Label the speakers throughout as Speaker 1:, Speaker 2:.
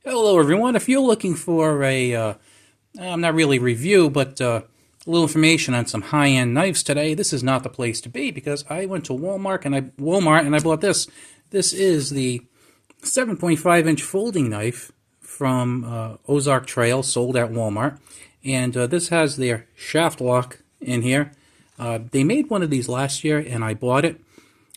Speaker 1: Hello, everyone. If you're looking for not really review, but a little information on some high-end knives today, this is not the place to be because I went to Walmart and I bought this. This is the 7.5-inch folding knife from Ozark Trail, sold at Walmart, and this has their shaft lock in here. They made one of these last year, and I bought it.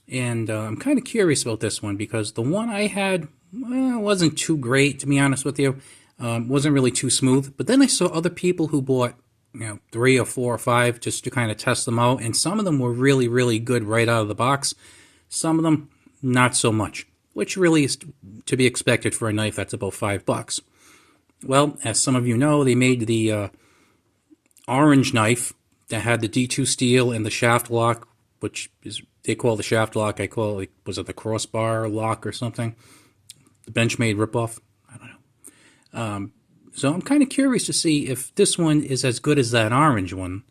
Speaker 1: And I'm kind of curious about this one because the one I had wasn't too great, to be honest with you. Wasn't really too smooth. But then I saw other people who bought, 3 or 4 or 5 just to kind of test them out. And some of them were really, really good right out of the box. Some of them, not so much, which really is to be expected for a knife that's about $5. Well, as some of you know, they made the orange knife that had the D2 steel and the shaft lock, which is they call the shaft lock. I call it, was it the crossbar lock or something? The Benchmade ripoff? I don't know. So I'm kind of curious to see if this one is as good as that orange one.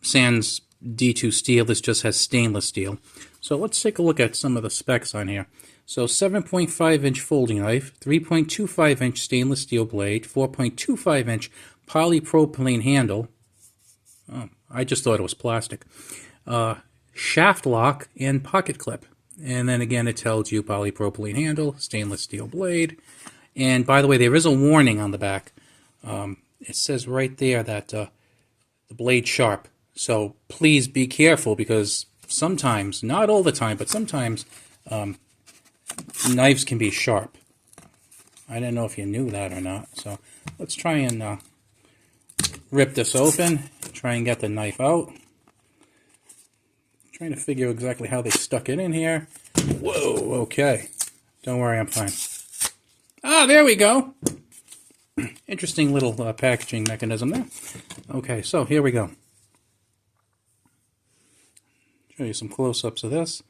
Speaker 1: Sans D2 steel. This just has stainless steel. So let's take a look at some of the specs on here. So 7.5-inch folding knife, 3.25-inch stainless steel blade, 4.25-inch polypropylene handle. Oh, I just thought it was plastic. Shaft lock and pocket clip. And then again, it tells you polypropylene handle, stainless steel blade. And by the way, there is a warning on the back. It says right there that the blade's sharp. So please be careful because sometimes, not all the time, but sometimes knives can be sharp. I didn't know if you knew that or not. So let's try and rip this open, try and get the knife out. Trying to figure exactly how they stuck it in here. Whoa, okay. Don't worry, I'm fine. Ah, there we go. Interesting little packaging mechanism there. Okay, so here we go. Show you some close-ups of this.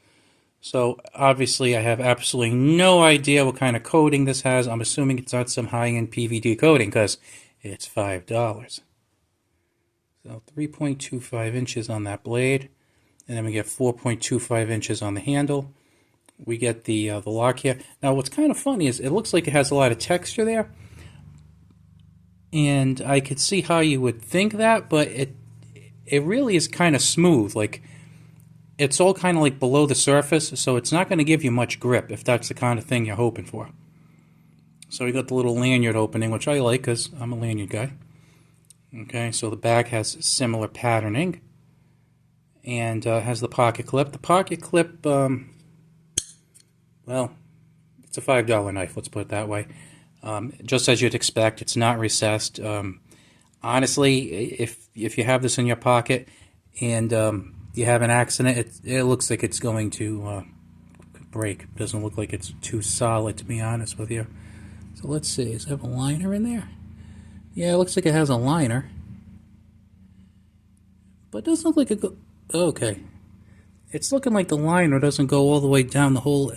Speaker 1: So, obviously, I have absolutely no idea what kind of coating this has. I'm assuming it's not some high-end PVD coating because it's $5. So, 3.25 inches on that blade. And then we get 4.25 inches on the handle. We get the lock here. Now, what's kind of funny is it looks like it has a lot of texture there. And I could see how you would think that, but it really is kind of smooth. Like, it's all kind of like below the surface, so it's not going to give you much grip if that's the kind of thing you're hoping for. So we got the little lanyard opening, which I like because I'm a lanyard guy. Okay, so the back has similar patterning. And has the pocket clip. The pocket clip, well, it's a $5 knife, let's put it that way. Just as you'd expect, it's not recessed. Honestly, if you have this in your pocket and you have an accident, it looks like it's going to break. It doesn't look like it's too solid, to be honest with you. So let's see, does it have a liner in there? Yeah, it looks like it has a liner. But it doesn't look like it okay. It's looking like the liner doesn't go all the way down the whole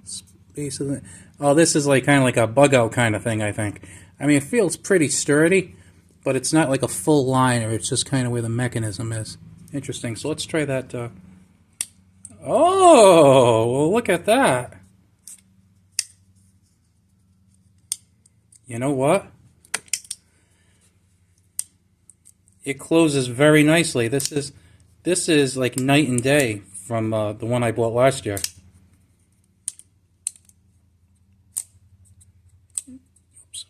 Speaker 1: space of it. Oh, this is like kind of like a bug out kind of thing, I think. I mean, it feels pretty sturdy, but it's not like a full liner. It's just kind of where the mechanism is. Interesting. So let's try that. Oh, well, look at that. You know what? It closes very nicely. This is like night and day from the one I bought last year. Oops.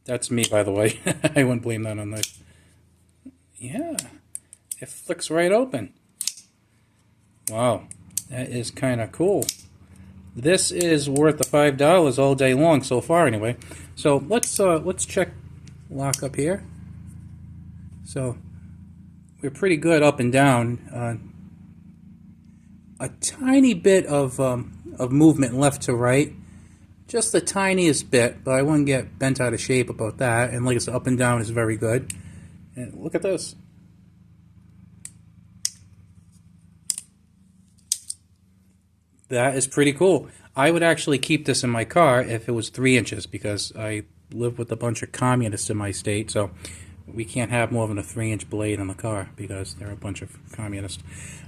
Speaker 1: That's me, by the way. I wouldn't blame that on this. Yeah, it flicks right open. Wow, that is kind of cool. This is worth the $5 all day long so far, anyway. So let's check lock up here. So we're pretty good up and down. A tiny bit of movement left to right, just the tiniest bit, but I wouldn't get bent out of shape about that. And like I said, up and down is very good. And look at this. That is pretty cool. I would actually keep this in my car if it was 3 inches because I live with a bunch of communists in my state, so we can't have more than a 3-inch blade in the car because they're a bunch of communists.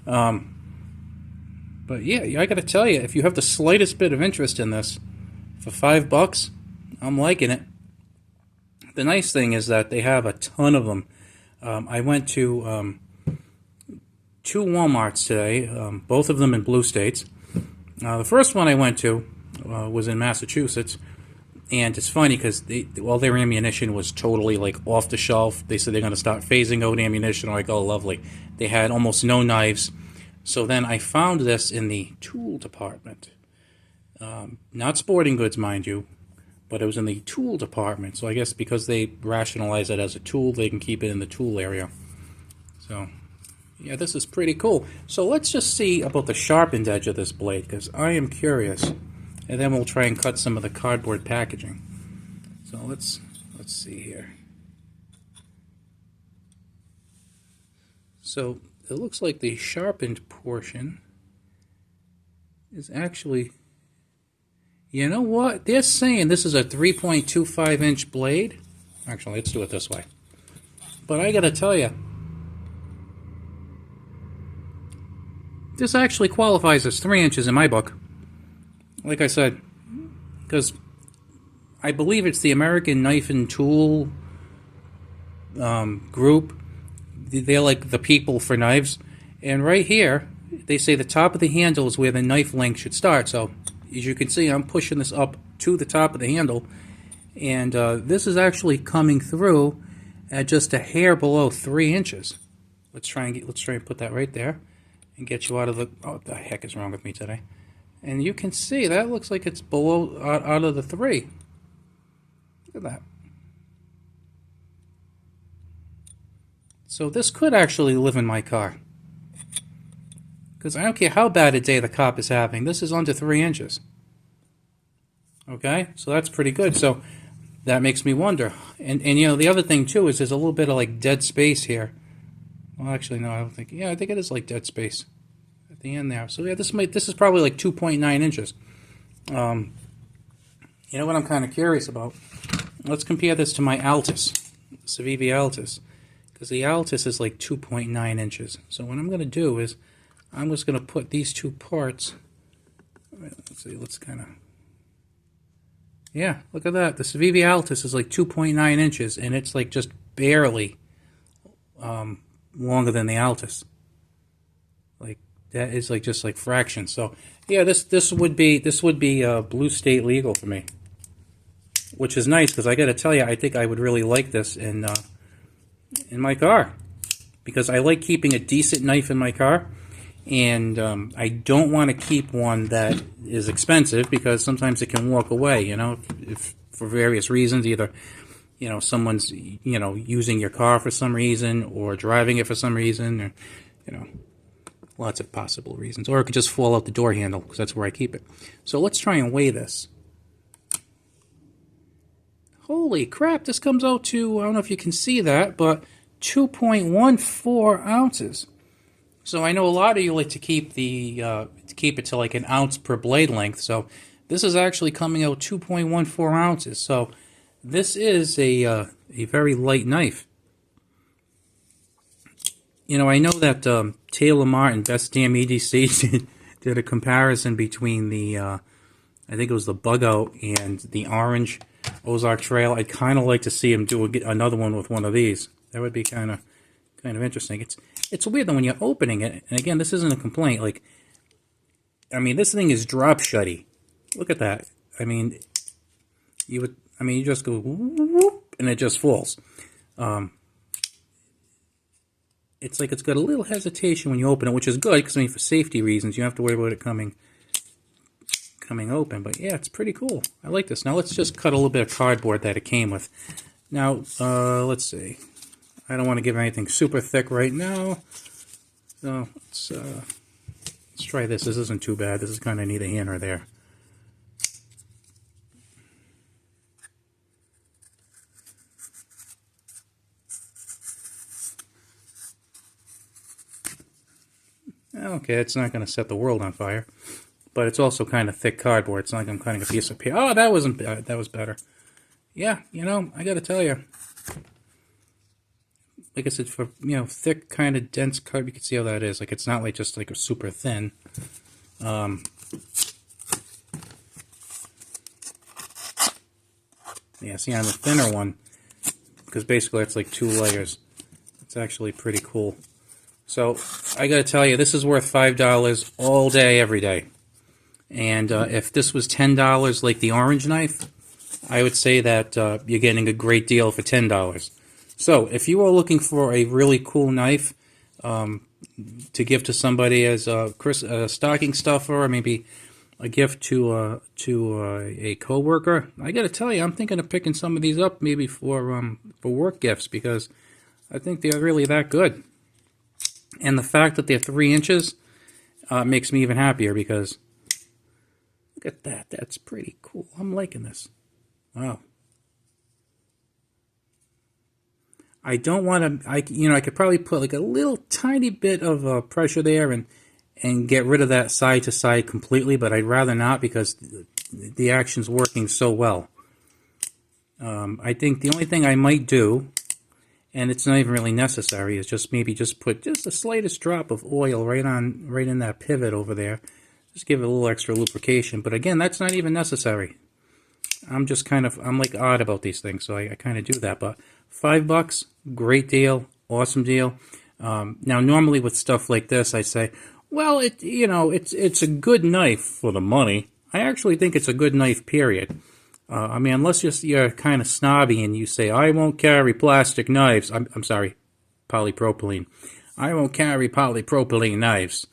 Speaker 1: But yeah, I got to tell you, if you have the slightest bit of interest in this, For $5, I'm liking it. The nice thing is that they have a ton of them. I went to 2 Walmarts today, both of them in blue states. The first one I went to was in Massachusetts, and it's funny because all their ammunition was totally like off the shelf. They said they're going to start phasing out ammunition. I'm like, oh, lovely. They had almost no knives. So then I found this in the tool department. Not sporting goods, mind you, but it was in the tool department. So I guess because they rationalize it as a tool, they can keep it in the tool area. So, yeah, this is pretty cool. So let's just see about the sharpened edge of this blade, because I am curious. And then we'll try and cut some of the cardboard packaging. So let's see here. So it looks like the sharpened portion is actually... You know what? They're saying this is a 3.25 inch blade. Actually, let's do it this way. But I gotta tell you, this actually qualifies as 3 inches in my book. Like I said, because I believe it's the American Knife and Tool group. They're like the people for knives. And right here, they say the top of the handle is where the knife length should start. So, as you can see, I'm pushing this up to the top of the handle, and this is actually coming through at just a hair below 3 inches. Let's try and put that right there, and get you out of the... Oh, what the heck is wrong with me today? And you can see that looks like it's below out of the 3. Look at that. So this could actually live in my car. Because I don't care how bad a day the cop is having, this is under 3 inches. Okay, so that's pretty good. So that makes me wonder. And you know, the other thing too is there's a little bit of like dead space here. Well, actually, no, I don't think. Yeah, I think it is like dead space at the end there. So yeah, this is probably like 2.9 inches. You know what I'm kind of curious about? Let's compare this to my Altus, Civivi Altus, because the Altus is like 2.9 inches. So what I'm going to do is I'm just going to put these two parts. Let's see. Let's kind of. Yeah, look at that. The Civivi Altus is like 2.9 inches, and it's like just barely longer than the Altus. Like that is like just like fractions. So yeah, this would be blue state legal for me, which is nice because I got to tell you, I think I would really like this in my car because I like keeping a decent knife in my car. And I don't want to keep one that is expensive because sometimes it can walk away, you know, if for various reasons, either, you know, someone's, you know, using your car for some reason or driving it for some reason, or, you know, lots of possible reasons. Or it could just fall out the door handle because that's where I keep it. So let's try and weigh this. Holy crap, this comes out to, I don't know if you can see that, but 2.14 ounces. So I know a lot of you like to keep it to like an ounce per blade length. So this is actually coming out 2.14 ounces. So this is a very light knife. You know, I know that Taylor Martin, Best Damn EDC, did a comparison between the, I think it was the Bug Out and the orange Ozark Trail. I'd kind of like to see him do another one with one of these. That would be kind of interesting. It's weird though when you're opening it, and again, this isn't a complaint. Like, I mean, this thing is drop shutty. Look at that. I mean, you just go whoop, and it just falls. It's like it's got a little hesitation when you open it, which is good because I mean, for safety reasons, you don't have to worry about it coming open. But yeah, it's pretty cool. I like this. Now let's just cut a little bit of cardboard that it came with. Now let's see. I don't want to give anything super thick right now. So let's try this. This isn't too bad. This is kind of neither here nor there. Okay, it's not going to set the world on fire. But it's also kind of thick cardboard. It's not like I'm cutting a piece of paper. Oh, that wasn't bad. That was better. Yeah, you know, I got to tell you. Like I said, for, you know, thick, kind of dense card, you can see how that is. Like, it's not like just like a super thin. Yeah, see, on the thinner one, because basically it's like 2 layers. It's actually pretty cool. So I got to tell you, this is worth $5 all day, every day. And if this was $10 like the orange knife, I would say that you're getting a great deal for $10. So if you are looking for a really cool knife to give to somebody as a stocking stuffer, or maybe a gift to a coworker, I got to tell you, I'm thinking of picking some of these up maybe for work gifts, because I think they're really that good. And the fact that they're 3 inches makes me even happier, because look at that. That's pretty cool. I'm liking this. Wow. I don't want to, I could probably put like a little tiny bit of pressure there and get rid of that side to side completely, but I'd rather not, because the action's working so well. I think the only thing I might do, and it's not even really necessary, is just maybe just put just the slightest drop of oil right in that pivot over there. Just give it a little extra lubrication. But again, that's not even necessary. I'm like odd about these things, so I kind of do that. But $5, great deal, awesome deal. Now, normally with stuff like this, I say, well, it's a good knife for the money. I actually think it's a good knife, period. I mean, unless you're kind of snobby and you say, I won't carry plastic knives. I'm sorry, polypropylene. I won't carry polypropylene knives.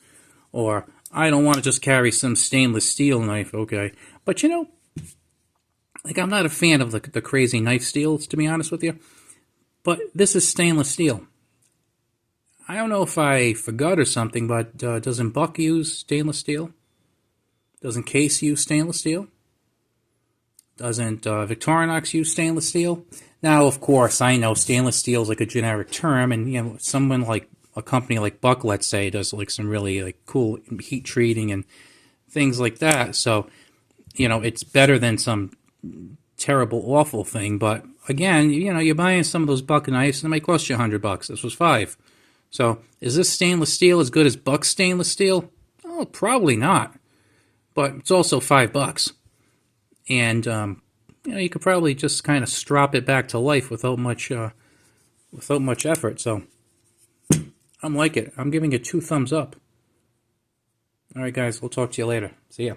Speaker 1: Or, I don't want to just carry some stainless steel knife, okay. But like, I'm not a fan of the crazy knife steels, to be honest with you. But this is stainless steel. I don't know if I forgot or something, but doesn't Buck use stainless steel? Doesn't Case use stainless steel? Doesn't Victorinox use stainless steel? Now, of course, I know stainless steel is like a generic term, and someone like a company like Buck, let's say, does like some really like cool heat treating and things like that. So, it's better than some terrible, awful thing. But again, you're buying some of those Buck knives, and it might cost you $100. This was $5. So, is this stainless steel as good as Buck's stainless steel? Oh, probably not. But it's also $5. And you could probably just kind of strop it back to life without much effort. So I'm like it. I'm giving it 2 thumbs up. All right, guys. We'll talk to you later. See ya.